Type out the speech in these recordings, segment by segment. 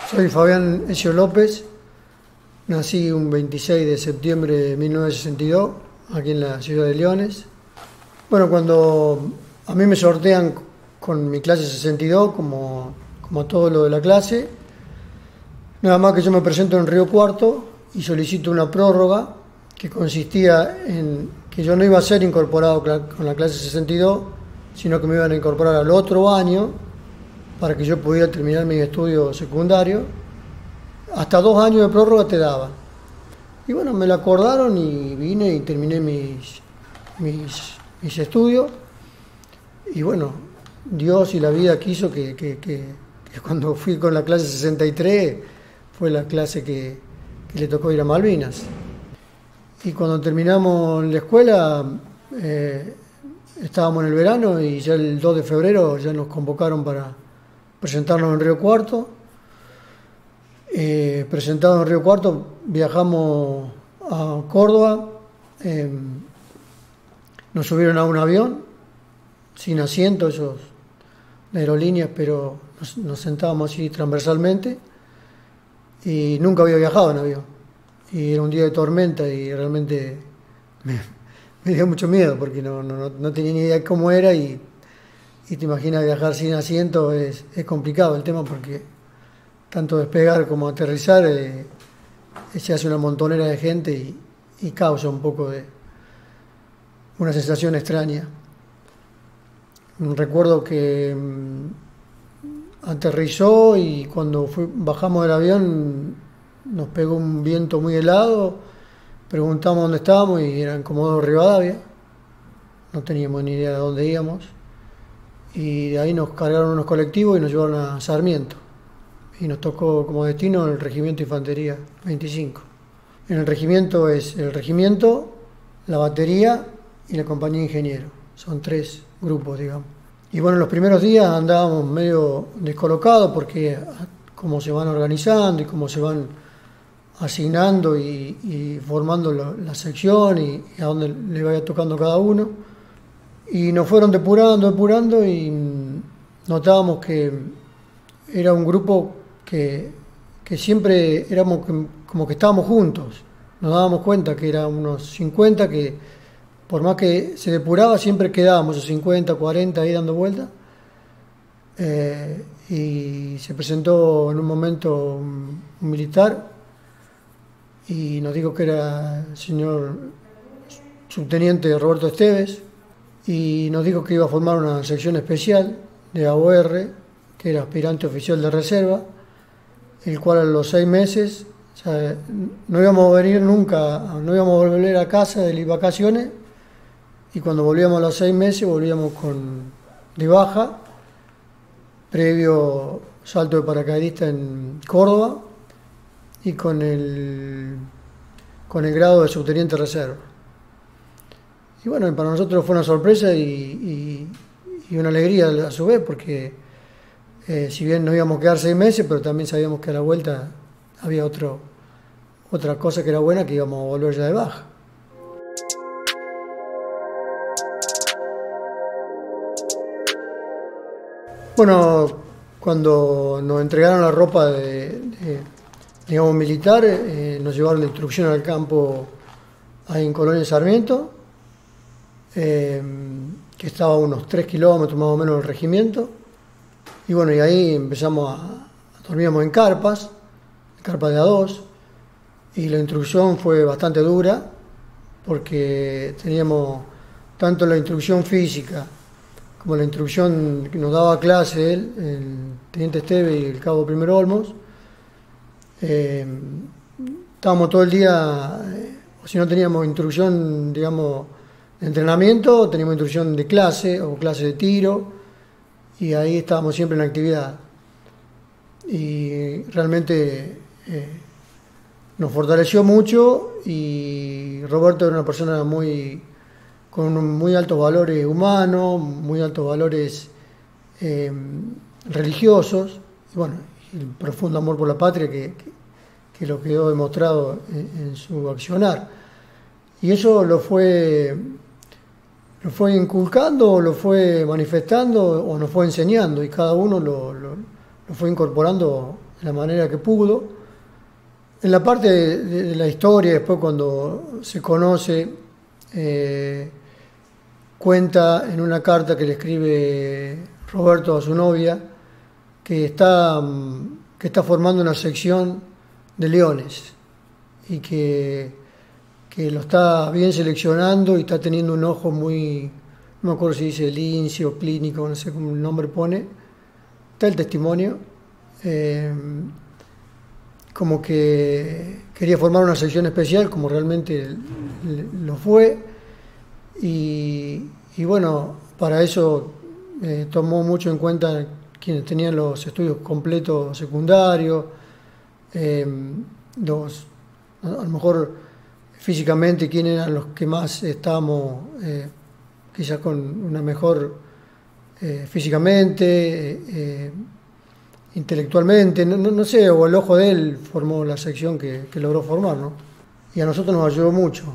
Soy Fabián Ezio López, nací un 26 de septiembre de 1962, aquí en la ciudad de Leones. Bueno, cuando a mí me sortean con mi clase 62, como todo lo de la clase, nada más que yo me presento en Río Cuarto y solicito una prórroga que consistía en que yo no iba a ser incorporado con la clase 62, sino que me iban a incorporar al otro año para que yo pudiera terminar mis estudios secundarios. Hasta 2 años de prórroga te daban. Y bueno, me la acordaron y vine y terminé mis estudios. Y bueno, Dios y la vida quiso que cuando fui con la clase 63 fue la clase que le tocó ir a Malvinas. Y cuando terminamos la escuela, estábamos en el verano y ya el 2 de febrero ya nos convocaron para presentarnos en Río Cuarto. Presentados en Río Cuarto, viajamos a Córdoba, nos subieron a un avión sin asiento, esos de aerolíneas, pero nos sentábamos así transversalmente y nunca había viajado en avión. Y era un día de tormenta y realmente me dio mucho miedo porque no tenía ni idea de cómo era y te imaginas viajar sin asiento, es complicado el tema porque tanto despegar como aterrizar se hace una montonera de gente y causa un poco de una sensación extraña. Recuerdo que aterrizó y cuando bajamos del avión nos pegó un viento muy helado, preguntamos dónde estábamos y era en Comodoro Rivadavia, no teníamos ni idea de dónde íbamos y de ahí nos cargaron unos colectivos y nos llevaron a Sarmiento y nos tocó como destino el Regimiento de Infantería 25. En el regimiento es el regimiento, la batería y la compañía de ingenieros, son 3 grupos, digamos. Y bueno, los primeros días andábamos medio descolocados porque cómo se van organizando y cómo se van asignando y formando la sección y a dónde le vaya tocando cada uno. Y nos fueron depurando y notábamos que era un grupo que siempre éramos como que estábamos juntos. Nos dábamos cuenta que eran unos 50 que por más que se depuraba siempre quedábamos esos 50, 40 ahí dando vueltas. Y se presentó en un momento un militar y nos dijo que era el señor subteniente Roberto Esteves y nos dijo que iba a formar una sección especial de AOR, que era aspirante oficial de reserva, el cual a los 6 meses, o sea, no íbamos a venir nunca, no íbamos a volver a casa de las vacaciones y cuando volvíamos a los 6 meses volvíamos de baja, previo salto de paracaidista en Córdoba y con el grado de subteniente reserva. Y bueno, para nosotros fue una sorpresa y una alegría a su vez, porque si bien nos íbamos a quedar 6 meses, pero también sabíamos que a la vuelta había otra cosa que era buena, que íbamos a volver ya de baja. Bueno, cuando nos entregaron la ropa digamos, militar, nos llevaron de instrucción al campo ahí en Colonia Sarmiento, que estaba a unos 3 kilómetros más o menos del regimiento. Y bueno, y ahí empezamos dormíamos en carpas de A2, y la instrucción fue bastante dura, porque teníamos tanto la instrucción física como la instrucción que nos daba clase él, el teniente Esteve y el cabo Primero Olmos. Estábamos todo el día, si no teníamos instrucción, digamos, de entrenamiento, teníamos instrucción de clase o clase de tiro, y ahí estábamos siempre en actividad. Y realmente nos fortaleció mucho, y Roberto era una persona con muy altos valores humanos, muy altos valores religiosos, y bueno, el profundo amor por la patria que lo quedó demostrado en su accionar. Y eso lo fue inculcando, o lo fue manifestando, o nos fue enseñando, y cada uno lo fue incorporando de la manera que pudo. En la parte de la historia, después cuando se conoce, cuenta en una carta que le escribe Roberto a su novia que está formando una sección de leones y que lo está bien seleccionando y está teniendo un ojo muy, no me acuerdo si dice lince o clínico, no sé cómo el nombre pone, está el testimonio, como que quería formar una sección especial, como realmente lo fue, y bueno, para eso tomó mucho en cuenta quienes tenían los estudios completos secundarios, a lo mejor físicamente quiénes eran los que más estábamos quizás con una mejor físicamente, intelectualmente, no sé, o el ojo de él formó la sección que logró formar, ¿no? Y a nosotros nos ayudó mucho,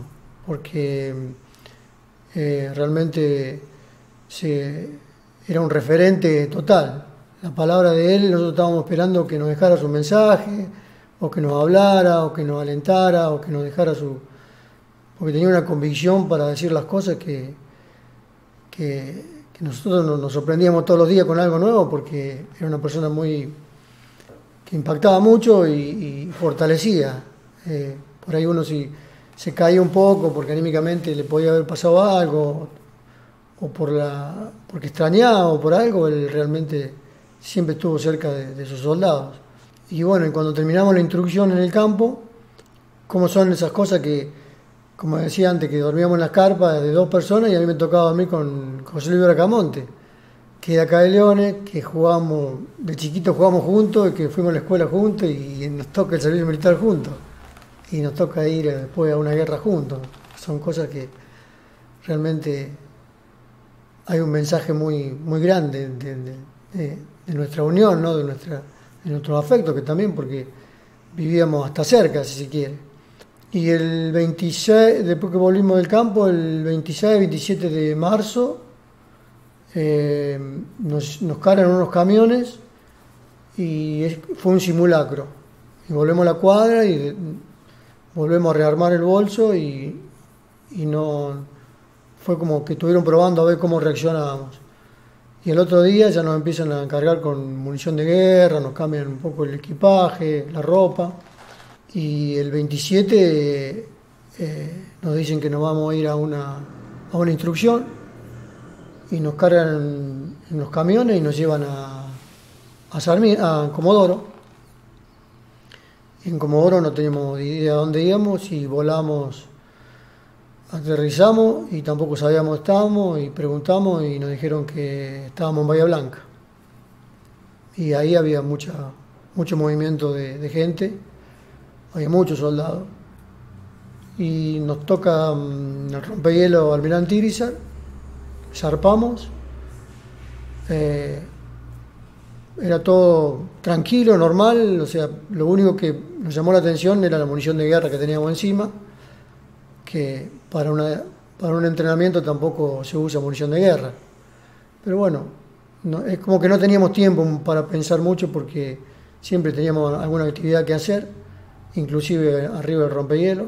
porque realmente era un referente total. La palabra de él, nosotros estábamos esperando que nos dejara su mensaje, o que nos hablara, o que nos alentara, o que nos dejara porque tenía una convicción para decir las cosas que nosotros nos sorprendíamos todos los días con algo nuevo, porque era una persona que impactaba mucho y fortalecía. Por ahí uno si se caía un poco porque anímicamente le podía haber pasado algo, o porque extrañaba o por algo, él realmente siempre estuvo cerca de sus soldados. Y bueno, y cuando terminamos la instrucción en el campo, cómo son esas cosas que, como decía antes, que dormíamos en las carpas de 2 personas, y a mí me tocaba dormir con José Luis Bracamonte, que de acá de Leones, que jugamos, de chiquitos jugamos juntos, y que fuimos a la escuela juntos, y nos toca el servicio militar juntos, y nos toca ir después a una guerra juntos. Son cosas que realmente hay un mensaje muy, muy grande de nuestra unión, ¿no? de nuestros afectos, que también porque vivíamos hasta cerca, si se quiere. Y el 26, después que volvimos del campo, el 26, 27 de marzo, nos cargan unos camiones y fue un simulacro. Y volvemos a la cuadra y volvemos a rearmar el bolso y no fue como que estuvieron probando a ver cómo reaccionábamos. Y el otro día ya nos empiezan a cargar con munición de guerra, nos cambian un poco el equipaje, la ropa. Y el 27 nos dicen que nos vamos a ir a una instrucción y nos cargan en los camiones y nos llevan a Comodoro. Y en Comodoro no teníamos idea de dónde íbamos y volamos, aterrizamos y tampoco sabíamos dónde estábamos y preguntamos y nos dijeron que estábamos en Bahía Blanca. Y ahí había mucho movimiento de gente, había muchos soldados. Y nos toca el rompehielo Almirante Irizar, zarpamos. Era todo tranquilo, normal, o sea, lo único que nos llamó la atención era la munición de guerra que teníamos encima, que para un entrenamiento tampoco se usa munición de guerra. Pero bueno, es como que no teníamos tiempo para pensar mucho porque siempre teníamos alguna actividad que hacer, inclusive arriba del rompehielo.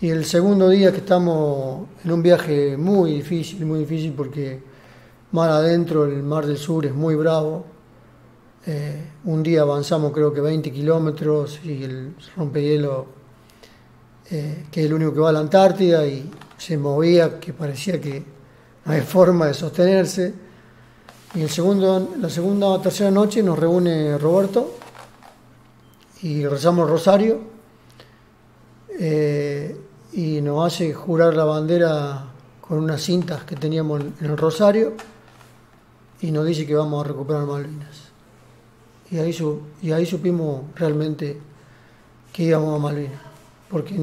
Y el segundo día que estamos en un viaje muy difícil porque mar adentro, el Mar del Sur es muy bravo. Un día avanzamos creo que 20 kilómetros y el rompehielo, que es el único que va a la Antártida, y se movía que parecía que no hay forma de sostenerse. Y la segunda o tercera noche nos reúne Roberto y rezamos el rosario, y nos hace jurar la bandera con unas cintas que teníamos en el rosario y nos dice que vamos a recuperar Malvinas. Y ahí supimos realmente que íbamos a Malvinas, porque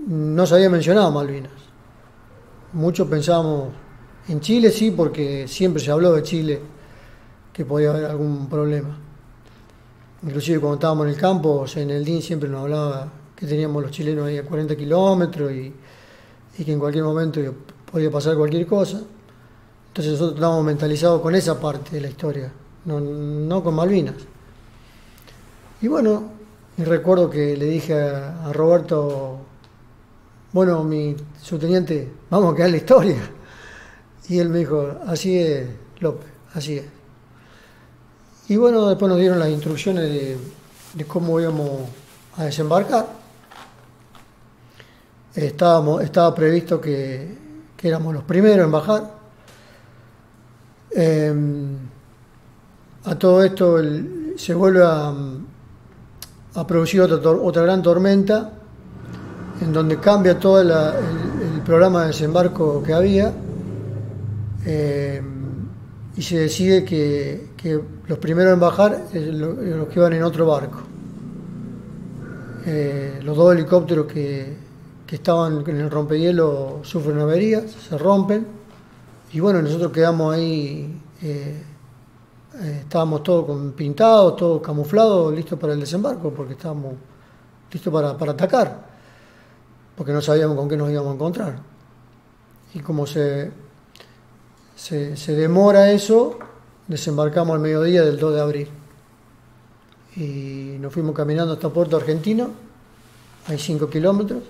no se había mencionado Malvinas. Muchos pensábamos en Chile, sí, porque siempre se habló de Chile, que podía haber algún problema. Inclusive cuando estábamos en el campo, o sea, en el DIN siempre nos hablaba que teníamos los chilenos ahí a 40 kilómetros y que en cualquier momento podía pasar cualquier cosa. Entonces nosotros estábamos mentalizados con esa parte de la historia, no con Malvinas. Y bueno, y recuerdo que le dije a Roberto, bueno, mi subteniente, vamos a quedar la historia. Y él me dijo, así es, López, así es. Y bueno, después nos dieron las instrucciones de cómo íbamos a desembarcar. Estaba previsto que éramos los primeros en bajar. A todo esto se vuelve a producir otra gran tormenta, en donde cambia todo el programa de desembarco que había, y se decide que los primeros en bajar los que iban en otro barco. Los dos helicópteros que estaban en el rompehielo sufren averías, se rompen, y bueno, nosotros quedamos ahí, estábamos todos pintados, todos camuflados, listos para el desembarco, porque estábamos listos para atacar, porque no sabíamos con qué nos íbamos a encontrar. Y como se demora eso, desembarcamos al mediodía del 2 de abril. Y nos fuimos caminando hasta Puerto Argentino, hay 5 kilómetros.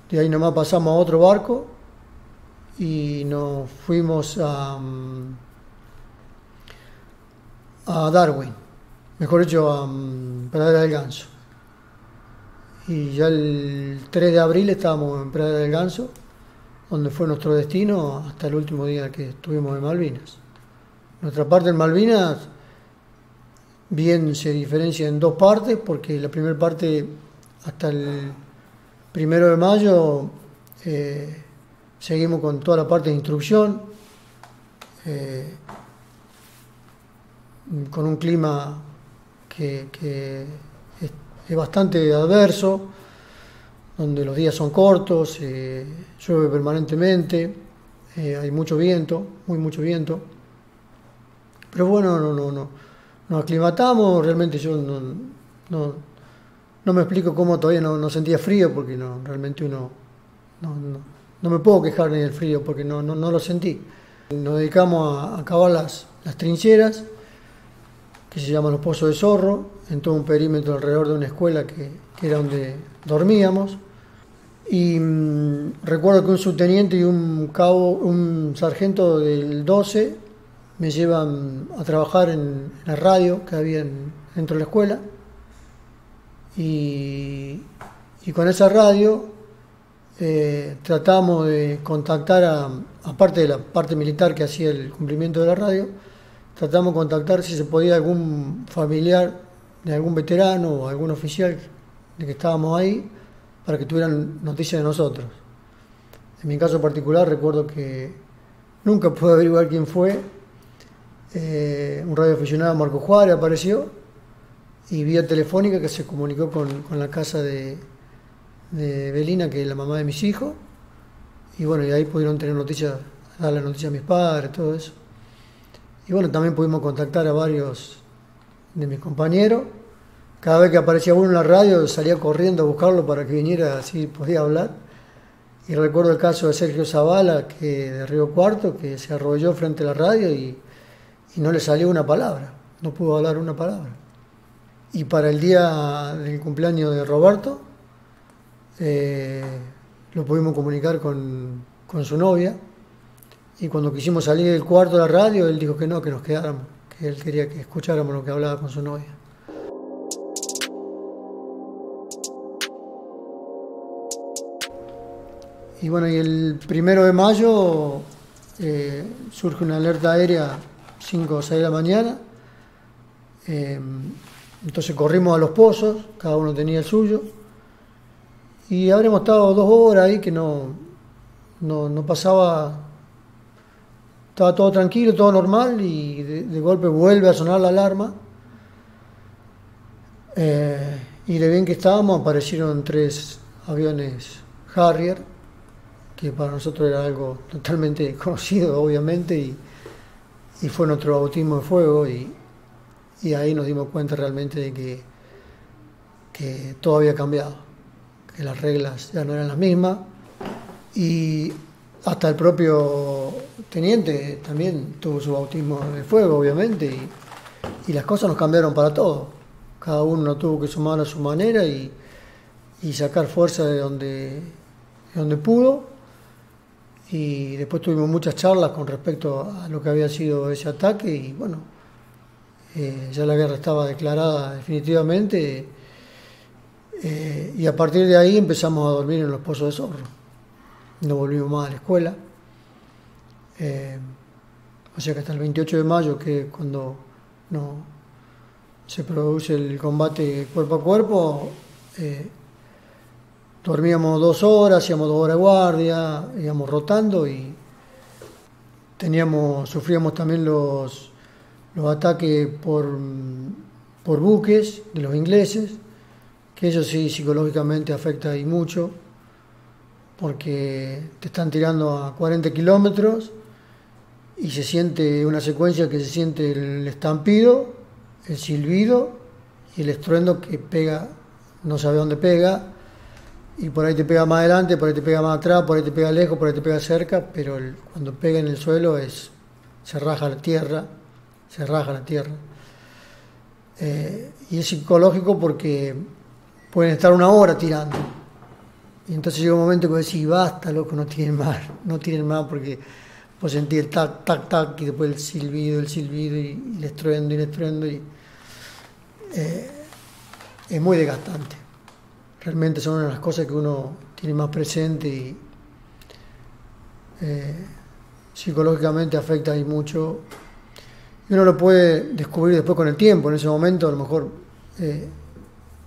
De ahí nomás pasamos a otro barco y nos fuimos a Darwin, mejor dicho, a Pradera del Ganso. Y ya el 3 de abril estábamos en Pradera del Ganso, donde fue nuestro destino hasta el último día que estuvimos en Malvinas. Nuestra parte en Malvinas bien se diferencia en dos partes, porque la primera parte hasta el 1 de mayo seguimos con toda la parte de instrucción, con un clima que es bastante adverso, donde los días son cortos, llueve permanentemente, hay mucho viento, mucho viento. Pero bueno, nos aclimatamos. Realmente yo no me explico cómo todavía no sentía frío, porque realmente uno no me puedo quejar ni del frío, porque no lo sentí. Nos dedicamos a cavar las trincheras, que se llaman los Pozos de Zorro, en todo un perímetro alrededor de una escuela que era donde dormíamos. Y recuerdo que un subteniente y un sargento del 12 me llevan a trabajar en la radio que había dentro de la escuela, y con esa radio tratamos de contactar, aparte de la parte militar que hacía el cumplimiento de la radio, tratamos de contactar si se podía algún familiar de algún veterano o algún oficial de que estábamos ahí, para que tuvieran noticias de nosotros. En mi caso particular recuerdo que nunca pude averiguar quién fue. Un radioaficionado, Marco Juárez, apareció, y vía telefónica que se comunicó con la casa de Belina, que es la mamá de mis hijos, y bueno, y ahí pudieron tener noticias, dar la noticia a mis padres, todo eso. Y bueno, también pudimos contactar a varios de mis compañeros. Cada vez que aparecía uno en la radio salía corriendo a buscarlo para que viniera, así podía hablar. Y recuerdo el caso de Sergio Zavala, que de Río Cuarto, que se arrolló frente a la radio y no le salió una palabra, no pudo hablar una palabra. Y para el día del cumpleaños de Roberto, lo pudimos comunicar con su novia, y cuando quisimos salir del cuarto de la radio, él dijo que no, que nos quedáramos, que él quería que escucháramos lo que hablaba con su novia. Y bueno, y el 1 de mayo surge una alerta aérea 5 o 6 de la mañana. Entonces corrimos a los pozos, cada uno tenía el suyo, y habremos estado 2 horas ahí que no pasaba, estaba todo tranquilo, todo normal, y de golpe vuelve a sonar la alarma, y de bien que estábamos aparecieron 3 aviones Harrier, que para nosotros era algo totalmente conocido, obviamente, y fue nuestro bautismo de fuego, y ahí nos dimos cuenta realmente de que todo había cambiado, que las reglas ya no eran las mismas, y hasta el propio teniente también tuvo su bautismo de fuego, obviamente, y las cosas nos cambiaron para todo. cada uno tuvo que sumar a su manera y sacar fuerza de donde pudo. Y después tuvimos muchas charlas con respecto a lo que había sido ese ataque y bueno, ya la guerra estaba declarada definitivamente, y a partir de ahí empezamos a dormir en los pozos de Zorro. No volvimos más a la escuela. O sea que hasta el 28 de mayo, que es cuando se produce el combate cuerpo a cuerpo, dormíamos 2 horas, hacíamos 2 horas de guardia, íbamos rotando y sufríamos también los ataques por buques de los ingleses, que eso sí psicológicamente afecta y mucho, porque te están tirando a 40 kilómetros y se siente una secuencia que se siente el estampido, el silbido y el estruendo que pega, no sabe dónde pega, y por ahí te pega más adelante, por ahí te pega más atrás, por ahí te pega lejos, por ahí te pega cerca, pero cuando pega en el suelo se raja la tierra. Y es psicológico porque pueden estar 1 hora tirando. Y entonces llega un momento que vos decís, basta, loco, no tienen más, porque vos sentís el tac, tac, tac, y después el silbido, y el estruendo, y es muy desgastante. Realmente son una de las cosas que uno tiene más presente y psicológicamente afecta ahí mucho. Y uno lo puede descubrir después con el tiempo. En ese momento a lo mejor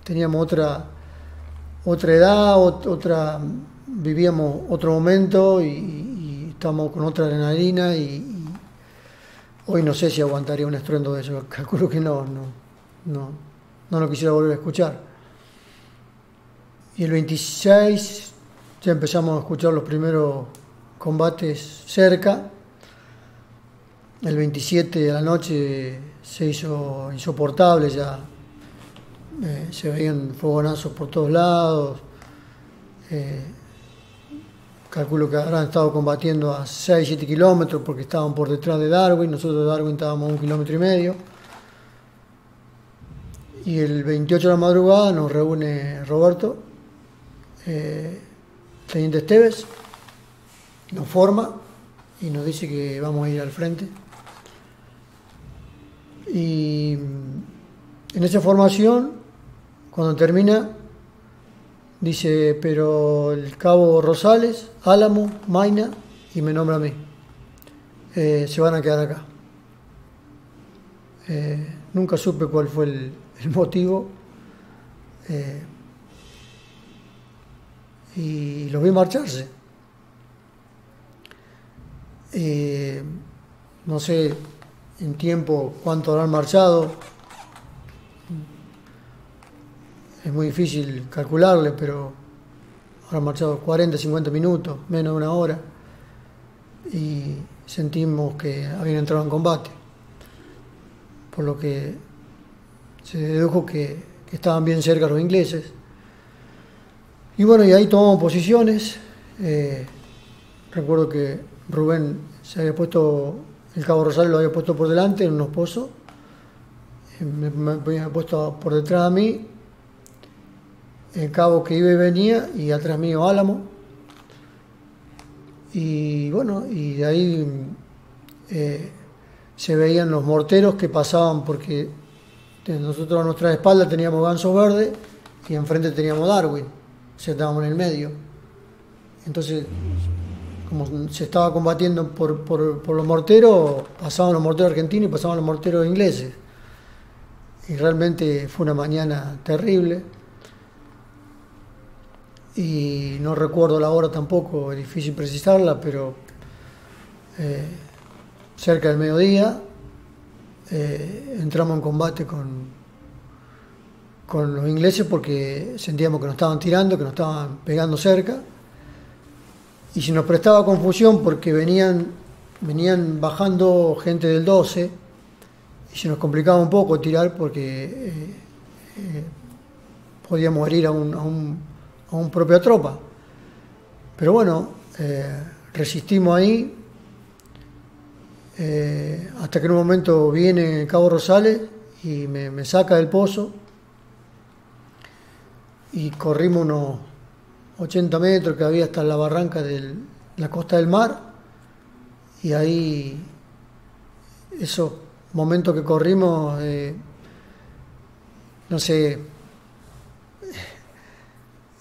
teníamos otra edad, vivíamos otro momento y estábamos con otra adrenalina y hoy no sé si aguantaría un estruendo de eso. Calculo que no lo quisiera volver a escuchar. Y el 26 ya empezamos a escuchar los primeros combates cerca. El 27 de la noche se hizo insoportable, ya se veían fogonazos por todos lados. Calculo que habrán estado combatiendo a 6-7 kilómetros porque estaban por detrás de Darwin. Nosotros de Darwin estábamos a 1,5 kilómetros. Y el 28 de la madrugada nos reúne Roberto, Teniente Esteves, nos forma y nos dice que vamos a ir al frente. Y en esa formación, cuando termina, dice, pero el cabo Rosales, Álamo, Maina, y me nombra a mí, se van a quedar acá. Nunca supe cuál fue el motivo, y los vi marcharse. No sé en tiempo cuánto habrán marchado, es muy difícil calcularle, pero habrán marchado 40-50 minutos, menos de 1 hora, y sentimos que habían entrado en combate, por lo que se dedujo que estaban bien cerca los ingleses. Y bueno, y ahí tomamos posiciones. Recuerdo que Rubén se había puesto, el cabo Rosales lo había puesto por delante en unos pozos, me había puesto por detrás de mí, el cabo que iba y venía, y atrás mío Álamo. Y bueno, y de ahí se veían los morteros que pasaban, porque nosotros a nuestra espalda teníamos Ganso Verde y enfrente teníamos Darwin, o sea, estábamos en el medio. Entonces, como se estaba combatiendo por los morteros, pasaban los morteros argentinos y pasaban los morteros ingleses. Y realmente fue una mañana terrible. Y no recuerdo la hora tampoco, es difícil precisarla, pero cerca del mediodía entramos en combate con los ingleses porque sentíamos que nos estaban tirando, que nos estaban pegando cerca, y se nos prestaba confusión porque venían bajando gente del 12 y se nos complicaba un poco tirar porque podíamos herir a una propia tropa. Pero bueno, resistimos ahí hasta que en un momento viene el cabo Rosales y me saca del pozo y corrimos unos 80 metros que había hasta la barranca de la costa del mar, y ahí esos momentos que corrimos, no sé,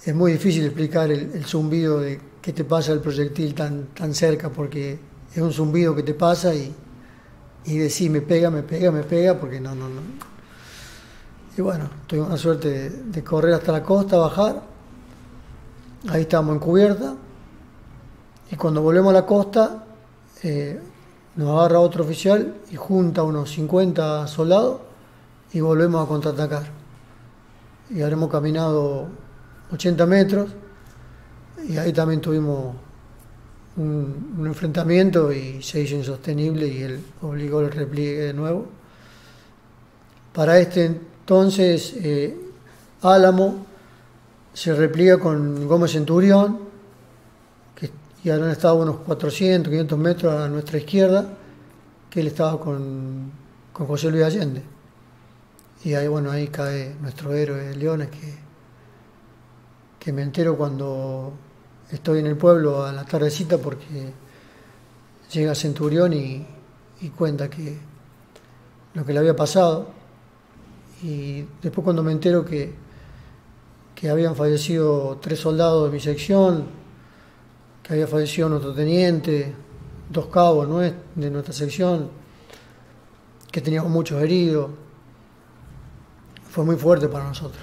es muy difícil explicar el zumbido de que te pasa el proyectil tan cerca, porque es un zumbido que te pasa y decís me pega, porque no. Y bueno, tuvimos la suerte de correr hasta la costa, bajar, ahí estábamos en cubierta, y cuando volvemos a la costa, nos agarra otro oficial y junta unos 50 soldados y volvemos a contraatacar. Y habremos caminado 80 metros y ahí también tuvimos un enfrentamiento y se hizo insostenible y él obligó el repliegue de nuevo. Para este entonces Álamo se repliega con Gómez Centurión, y habrán estado unos 400, 500 metros a nuestra izquierda, que él estaba con José Luis Allende. Y ahí, bueno, ahí cae nuestro héroe de Leones, que me entero cuando estoy en el pueblo a la tardecita, porque llega Centurión y cuenta que lo que le había pasado. Y después cuando me entero que habían fallecido 3 soldados de mi sección, que había fallecido nuestro teniente, 2 cabos de nuestra sección, que teníamos muchos heridos, fue muy fuerte para nosotros.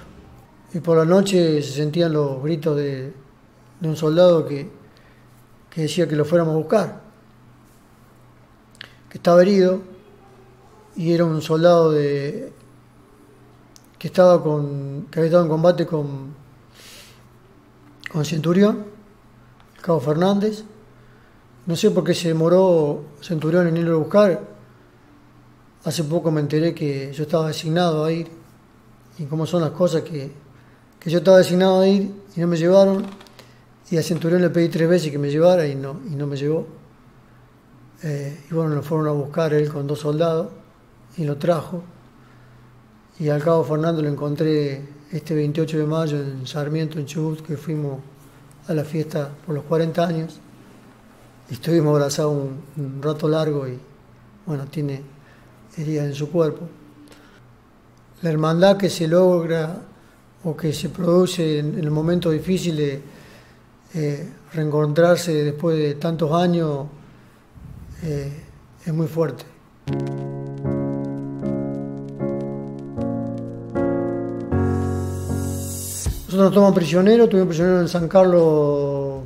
Y por la noche se sentían los gritos de un soldado que decía que lo fuéramos a buscar, que estaba herido, y era un soldado que había estado en combate con Centurión, el cabo Fernández. No sé por qué se demoró Centurión en irlo a buscar. Hace poco me enteré que yo estaba designado a ir, y cómo son las cosas, que yo estaba designado a ir y no me llevaron, y a Centurión le pedí 3 veces que me llevara y no me llevó. Y bueno, lo fueron a buscar él con 2 soldados y lo trajo. Y al cabo Fernando lo encontré este 28 de mayo en Sarmiento, en Chubut, que fuimos a la fiesta por los 40 años. Y estuvimos abrazados un rato largo y, bueno, tiene heridas en su cuerpo. La hermandad que se logra o que se produce en el momento difícil de reencontrarse después de tantos años es muy fuerte. Nosotros nos tomamos prisioneros, estuvimos prisioneros en San Carlos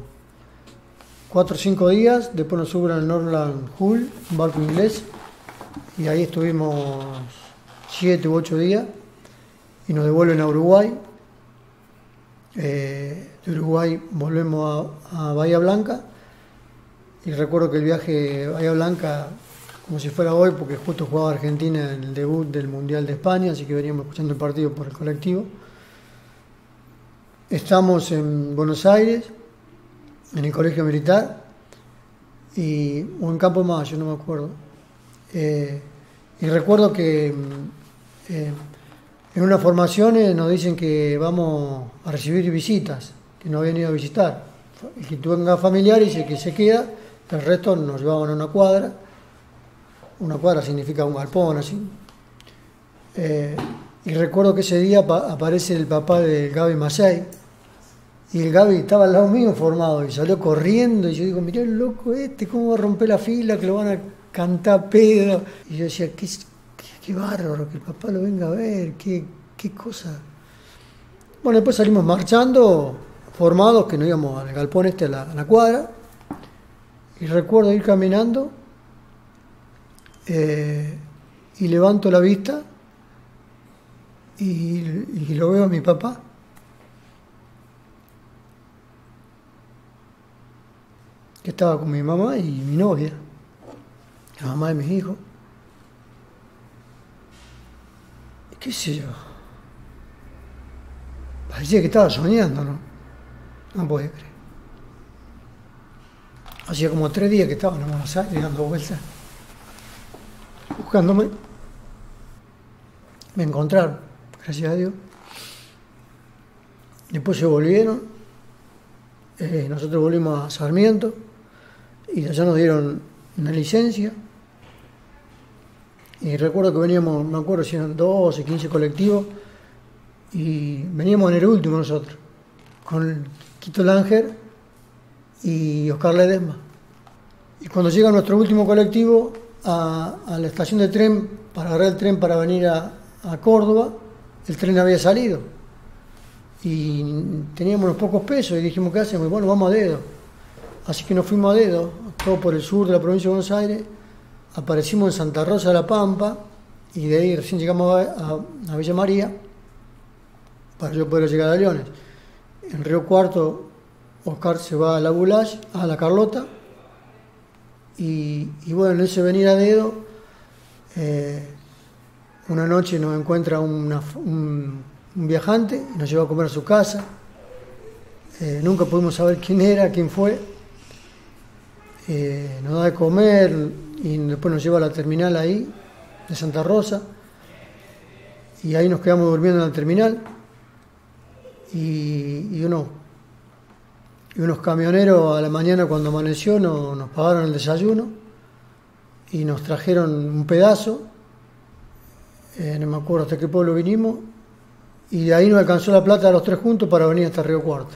4 o 5 días, después nos suben al Norland Hull, un barco inglés, y ahí estuvimos 7 u 8 días, y nos devuelven a Uruguay. De Uruguay volvemos a Bahía Blanca, y recuerdo que el viaje a Bahía Blanca, como si fuera hoy, porque justo jugaba Argentina en el debut del Mundial de España, así que veníamos escuchando el partido por el colectivo. Estamos en Buenos Aires, en el colegio militar, o en Campo Mayo, no me acuerdo. Y recuerdo que en unas formaciones nos dicen que vamos a recibir visitas, que nos habían ido a visitar. El que tenga familiares y el que se queda, el resto nos llevaban a una cuadra. Una cuadra significa un galpón, así. Y recuerdo que ese día aparece el papá del Gaby Massey, y el Gaby estaba al lado mío formado, y salió corriendo, y yo digo, mirá el loco cómo va a romper la fila, que lo van a cantar pedo. Y yo decía, qué bárbaro, que el papá lo venga a ver, qué cosa. Bueno, después salimos marchando, formados, que nos íbamos al galpón a la cuadra, y recuerdo ir caminando, y levanto la vista, y lo veo a mi papá. Que estaba con mi mamá y mi novia, la mamá de mis hijos. ¿Qué sé yo? Parecía que estaba soñando, ¿no? No podía creer. Hacía como 3 días que estaba en Buenos Aires dando vueltas, buscándome. Me encontraron, gracias a Dios. Después se volvieron, nosotros volvimos a Sarmiento y allá nos dieron una licencia. Y recuerdo que veníamos, me acuerdo si eran 12, 15 colectivos, y veníamos en el último nosotros, con Quito Langer y Oscar Ledesma. Y cuando llega nuestro último colectivo a la estación de tren, para agarrar el tren para venir a Córdoba, el tren había salido. Y teníamos unos pocos pesos y dijimos, ¿qué hacemos? Y bueno, vamos a dedo. Así que nos fuimos a dedo, todo por el sur de la provincia de Buenos Aires. Aparecimos en Santa Rosa de la Pampa y de ahí recién llegamos a Villa María para yo poder llegar a Leones. En Río Cuarto, Oscar se va a la Bulash, a la Carlota, y bueno, en ese venir a dedo, una noche nos encuentra un viajante y nos lleva a comer a su casa. Nunca pudimos saber quién era, quién fue. Nos da de comer y después nos lleva a la terminal ahí, de Santa Rosa, y ahí nos quedamos durmiendo en la terminal. Y unos camioneros a la mañana cuando amaneció nos pagaron el desayuno y nos trajeron un pedazo, no me acuerdo hasta qué pueblo vinimos, y de ahí nos alcanzó la plata a los tres juntos para venir hasta Río Cuarto.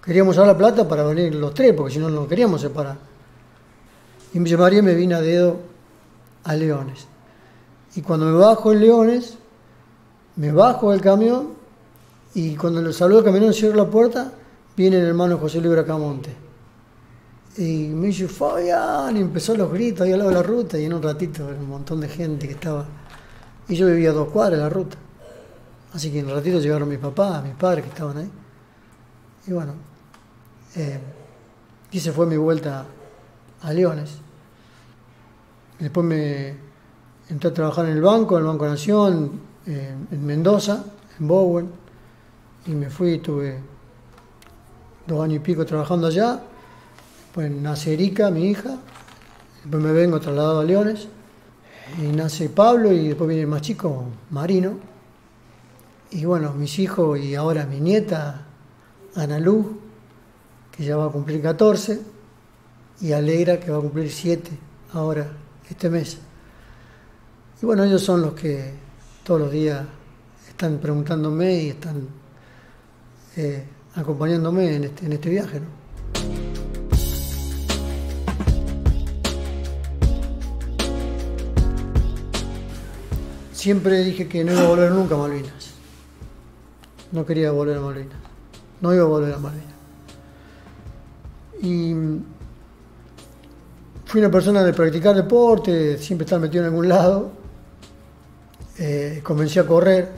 Queríamos usar la plata para venir los tres, porque si no nos queríamos separar. Y en Villa María me vine a dedo a Leones. Y cuando me bajo en Leones, me bajo del camión y cuando le saludo al camionero, cierro la puerta, viene el hermano José Luis Bracamonte. Y me dice, Fabián, y empezó los gritos ahí al lado de la ruta y en un ratito un montón de gente que estaba. Y yo vivía a 2 cuadras de la ruta. Así que en un ratito llegaron mis papás, mis padres que estaban ahí. Y bueno, y esa fue mi vuelta a Leones. Después me entré a trabajar en el Banco Nación, en Mendoza, en Bowen, y me fui, tuve 2 años y pico trabajando allá. Después nace Erika, mi hija, después me vengo trasladado a Leones, y nace Pablo, y después viene el más chico, Marino, y bueno, mis hijos, y ahora mi nieta, Ana Luz, que ya va a cumplir 14, y Alegra, que va a cumplir 7 ahora, este mes. Y bueno, ellos son los que todos los días están preguntándome y están acompañándome en este viaje, ¿no? Siempre dije que no iba a volver nunca a Malvinas. No quería volver a Malvinas. No iba a volver a Malvinas. Y fui una persona de practicar deporte, siempre estar metido en algún lado. Comencé a correr.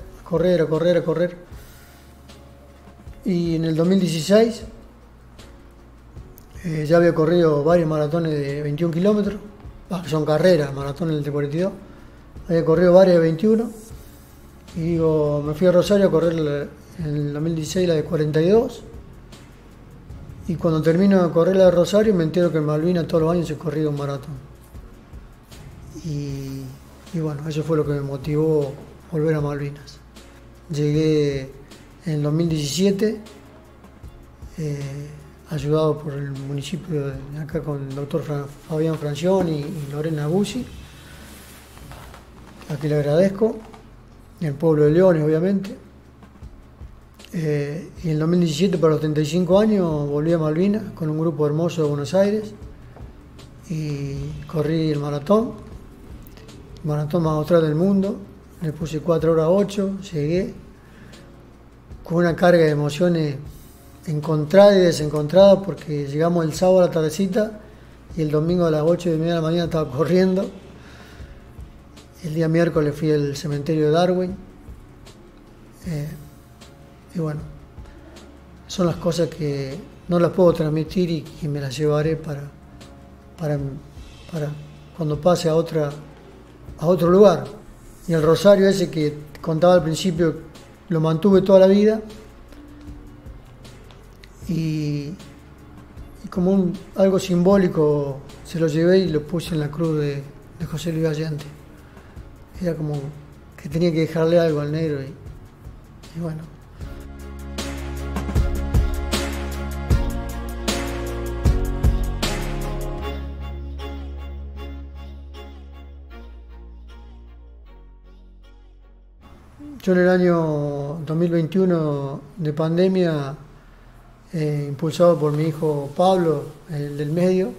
Y en el 2016 ya había corrido varios maratones de 21 kilómetros, que son carreras, maratones del T42. Había corrido varias de 21. Y digo, me fui a Rosario a correr en el 2016 la de 42. Y cuando termino de correr la de Rosario me entero que en Malvinas todos los años se corría un maratón. Y bueno, eso fue lo que me motivó a volver a Malvinas. Llegué en el 2017, ayudado por el municipio de acá con el doctor Fabián Francioni y Lorena Bussi, a quien le agradezco, y el pueblo de Leones, obviamente. Y en el 2017, para los 35 años, volví a Malvinas con un grupo hermoso de Buenos Aires y corrí el maratón más austral del mundo. Le puse 4 horas 8, llegué con una carga de emociones encontradas y desencontradas, porque llegamos el sábado a la tardecita y el domingo a las 8:30 de la mañana estaba corriendo. El día miércoles fui al cementerio de Darwin. Y bueno, son las cosas que no las puedo transmitir y que me las llevaré para cuando pase a otro lugar. Y el rosario ese que contaba al principio, lo mantuve toda la vida y como algo simbólico se lo llevé y lo puse en la cruz de José Luis Allende. Era como que tenía que dejarle algo al negro y bueno. Yo en el año 2021 de pandemia, impulsado por mi hijo Pablo, el del medio,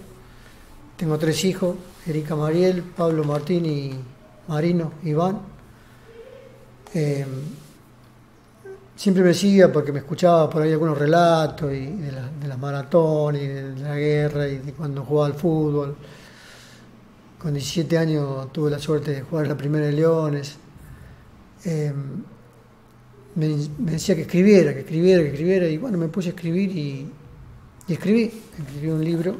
tengo 3 hijos, Erika Mariel, Pablo Martín y Marino Iván. Siempre me seguía porque me escuchaba por ahí algunos relatos y de las maratones, y de la guerra y de cuando jugaba al fútbol. Con 17 años tuve la suerte de jugar en la Primera de Leones. Me decía que escribiera y bueno, me puse a escribir y escribí un libro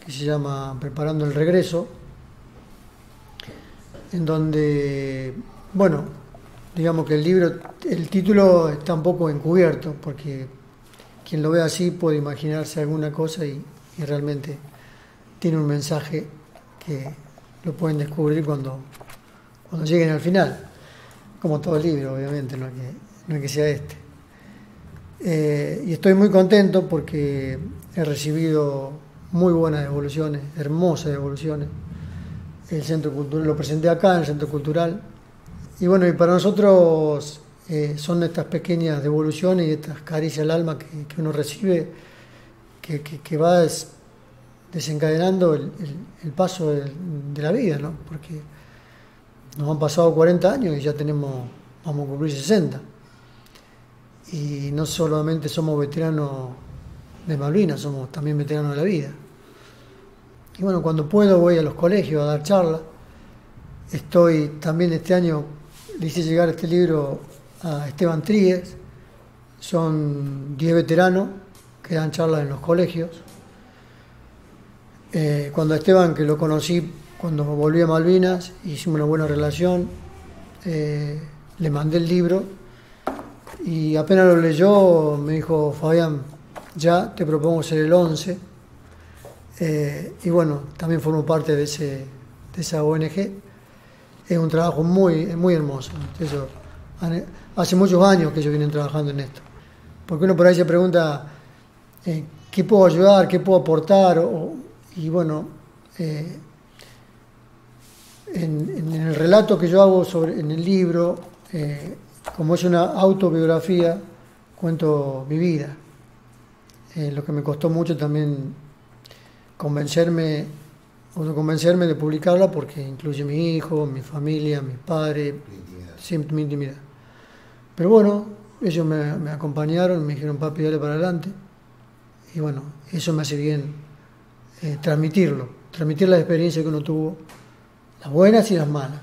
que se llama Preparando el Regreso, en donde, bueno, digamos que el título está un poco encubierto, porque quien lo ve así puede imaginarse alguna cosa y realmente tiene un mensaje que lo pueden descubrir cuando lleguen al final, como todo el libro, obviamente, no es que sea este. Y estoy muy contento porque he recibido muy buenas devoluciones, hermosas devoluciones. El Centro Cultural, lo presenté acá en el Centro Cultural. Y bueno, y para nosotros son estas pequeñas devoluciones y estas caricias al alma que uno recibe, que va desencadenando el paso de la vida, ¿no? Porque nos han pasado 40 años y ya vamos a cumplir 60. Y no solamente somos veteranos de Malvinas, somos también veteranos de la vida. Y bueno, cuando puedo voy a los colegios a dar charlas. También este año le hice llegar este libro a Esteban Tríguez. Son 10 veteranos que dan charlas en los colegios. Cuando a Esteban, que lo conocí cuando volví a Malvinas, hicimos una buena relación, le mandé el libro y apenas lo leyó me dijo: Fabián, ya te propongo ser el 11. Y bueno, también formo parte de esa ONG. Es un trabajo muy, muy hermoso. Hace muchos años que ellos vienen trabajando en esto. Porque uno por ahí se pregunta, ¿qué puedo ayudar? ¿Qué puedo aportar? Y bueno, en el relato que yo hago en el libro, como es una autobiografía, cuento mi vida. Lo que me costó mucho también convencerme de publicarla, porque incluye mi hijo, mi familia, mis padres, siempre mi intimidad. Pero bueno, ellos me acompañaron, me dijeron: papi, dale para adelante. Y bueno, eso me hace bien transmitir la experiencia que uno tuvo, las buenas y las malas.